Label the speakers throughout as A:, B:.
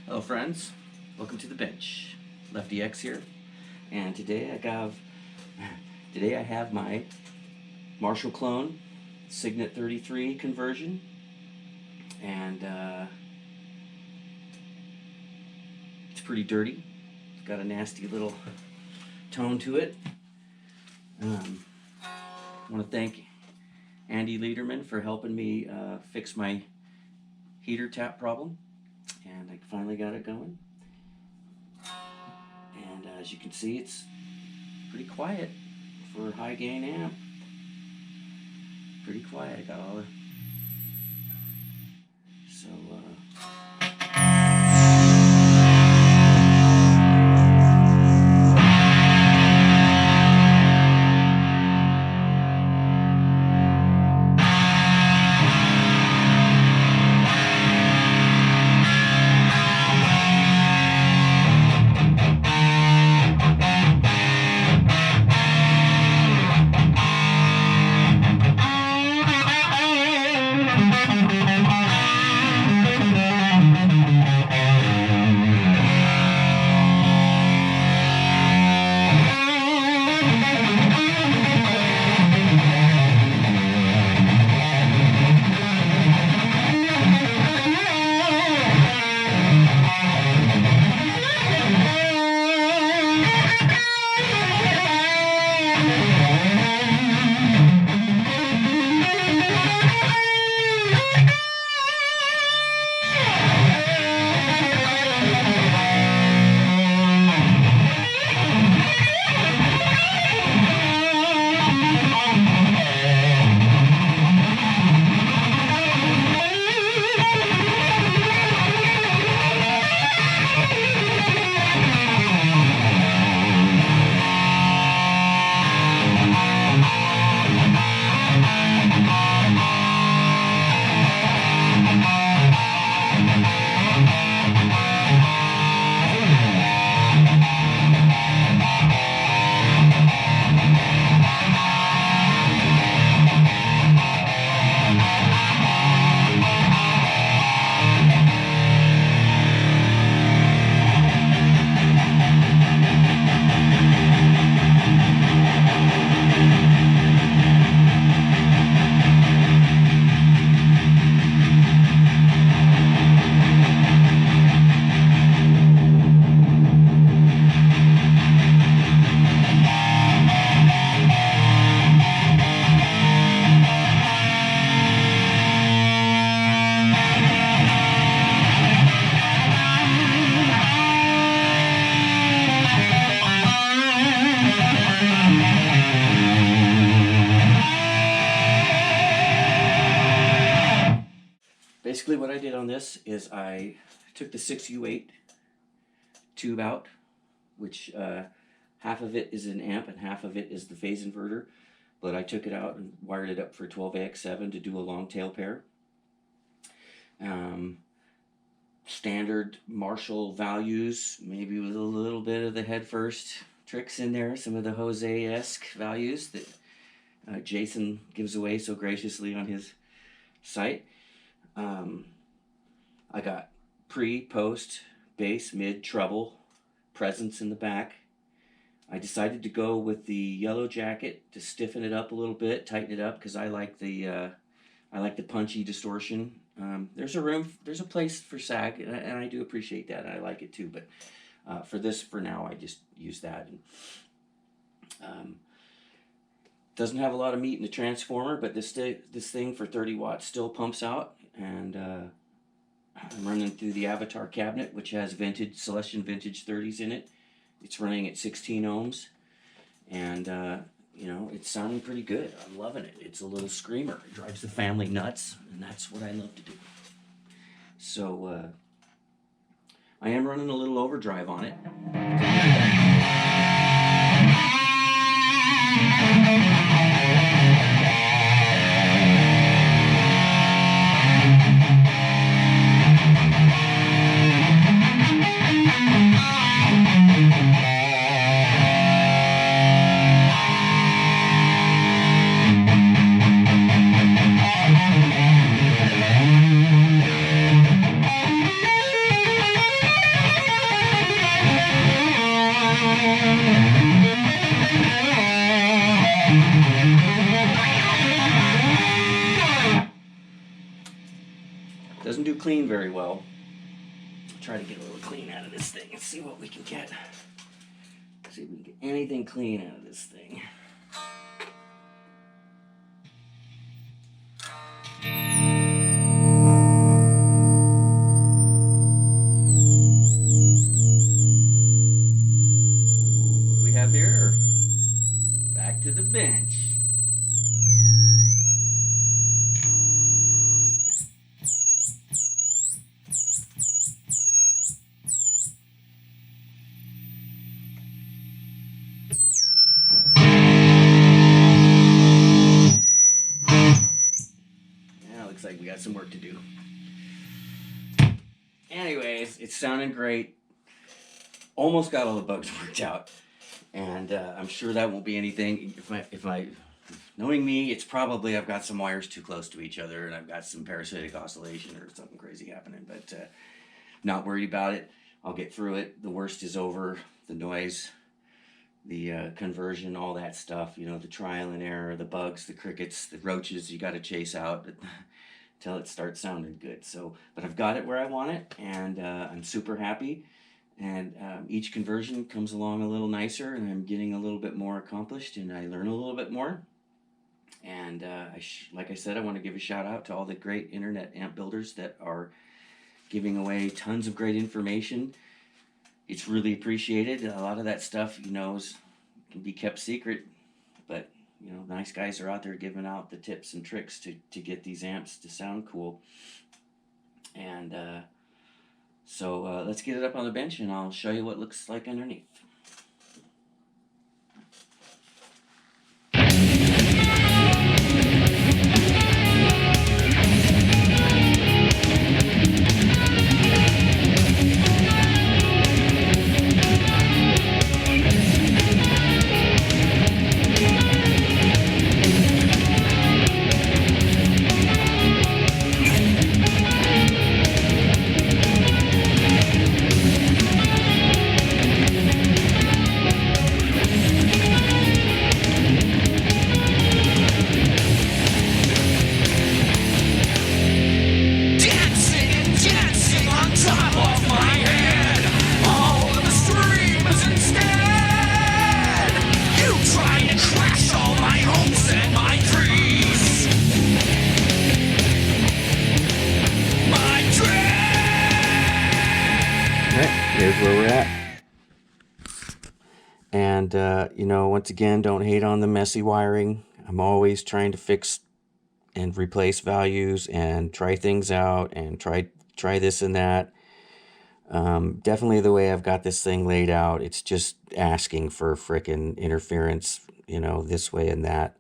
A: Hello friends, welcome to the bench. Lefty X here, and today I have my Marshall clone Signet 33 conversion, and it's pretty dirty. It's got a nasty little tone to it. I want to thank Andy Lederman for helping me fix my heater tap problem. And I finally got it going, and as you can see, it's pretty quiet for a high gain amp. Pretty quiet. I got all the basically what I did on this is I took the 6U8 tube out, which half of it is an amp and half of it is the phase inverter, but I took it out and wired it up for 12AX7 to do a long tail pair. Standard Marshall values, maybe with a little bit of the head first tricks in there, some of the Jose-esque values that Jason gives away so graciously on his site. I got pre, post, bass, mid, treble, presence in the back. I decided to go with the yellow jacket to stiffen it up a little bit, tighten it up, because I like the punchy distortion. There's a place for sag, and I do appreciate that, and I like it too. But for now, I just use that. And, doesn't have a lot of meat in the transformer, but this thing for 30 watts still pumps out, and I'm running through the Avatar cabinet, which has Celestion Vintage 30s in it. It's running at 16 ohms, and you know, it's sounding pretty good. I'm loving it. It's a little screamer. It drives the family nuts, and that's what I love to do. So I am running a little overdrive on it. Doesn't do clean very well. Try to get a little clean out of this thing and see what we can get. See if we can get anything clean out of this thing. What do we have here? Back to the bench. Looks like we got some work to do. Anyways, it's sounding great. Almost got all the bugs worked out, and I'm sure that won't be anything. Knowing me, it's probably I've got some wires too close to each other, and I've got some parasitic oscillation or something crazy happening. But not worried about it. I'll get through it. The worst is over. The noise, the conversion, all that stuff. You know, the trial and error, the bugs, the crickets, the roaches. You got to chase out until it starts sounding good. So, but I've got it where I want it, and I'm super happy. And each conversion comes along a little nicer, and I'm getting a little bit more accomplished, and I learn a little bit more. And like I said, I want to give a shout out to all the great internet amp builders that are giving away tons of great information. It's really appreciated. A lot of that stuff, you know, can be kept secret, but you know, nice guys are out there giving out the tips and tricks to get these amps to sound cool. And so let's get it up on the bench, and I'll show you what it looks like underneath. Here's where we're at. And, you know, once again, don't hate on the messy wiring. I'm always trying to fix and replace values and try things out and try this and that. Definitely the way I've got this thing laid out, it's just asking for frickin' interference, you know, this way and that.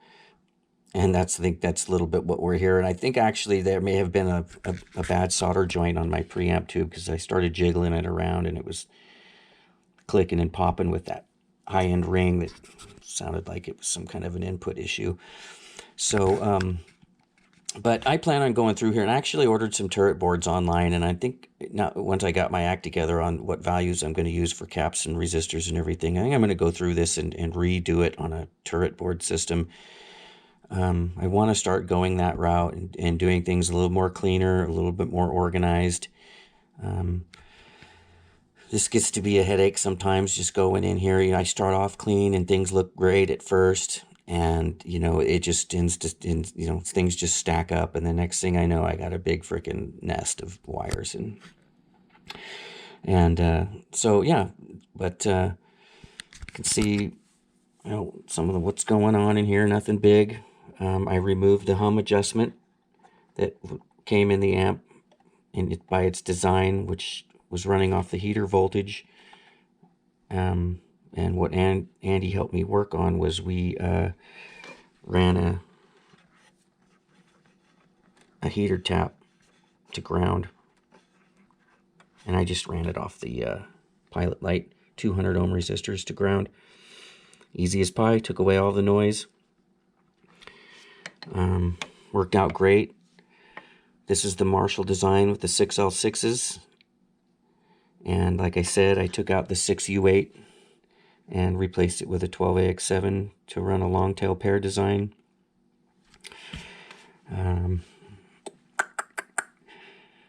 A: And I think that's a little bit what we're here. And I think actually there may have been a bad solder joint on my preamp tube, because I started jiggling it around and it was clicking and popping with that high-end ring that sounded like it was some kind of an input issue. So, but I plan on going through here, and I actually ordered some turret boards online, and I think now once I got my act together on what values I'm going to use for caps and resistors and everything, I think I'm going to go through this and redo it on a turret board system. I want to start going that route and doing things a little more cleaner, a little bit more organized. This gets to be a headache sometimes, just going in here. You know, I start off clean and things look great at first, and you know, it just you know, things just stack up, and the next thing I know, I got a big freaking nest of wires and so yeah, but you can see, you know, some of what's going on in here. Nothing big. I removed the hum adjustment that came in the amp by its design, which was running off the heater voltage. And what Andy helped me work on was we ran a heater tap to ground, and I just ran it off the pilot light 200 ohm resistors to ground. Easy as pie, took away all the noise. Worked out great. This is the Marshall design with the 6L6s. And like I said, I took out the 6U8 and replaced it with a 12AX7 to run a long tail pair design.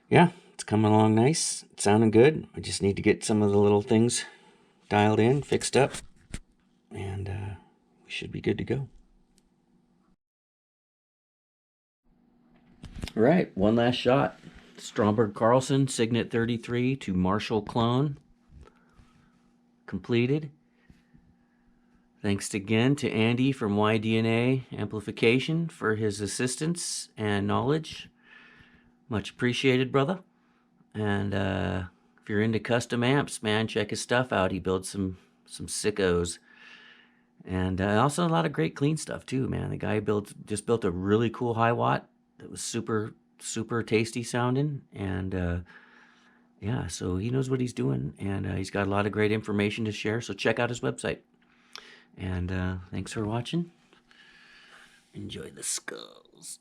A: Yeah, it's coming along nice. It's sounding good. I just need to get some of the little things dialed in, fixed up, and we should be good to go. All right, one last shot. Stromberg Carlson Signet 33 to Marshall clone. Completed. Thanks again to Andy from YDNA Amplification for his assistance and knowledge. Much appreciated, brother. And if you're into custom amps, man, check his stuff out. He builds some sickos. And also a lot of great clean stuff too, man. The guy just built a really cool high watt that was super tasty sounding. And yeah, so he knows what he's doing, and he's got a lot of great information to share. So check out his website. And thanks for watching. Enjoy the skulls.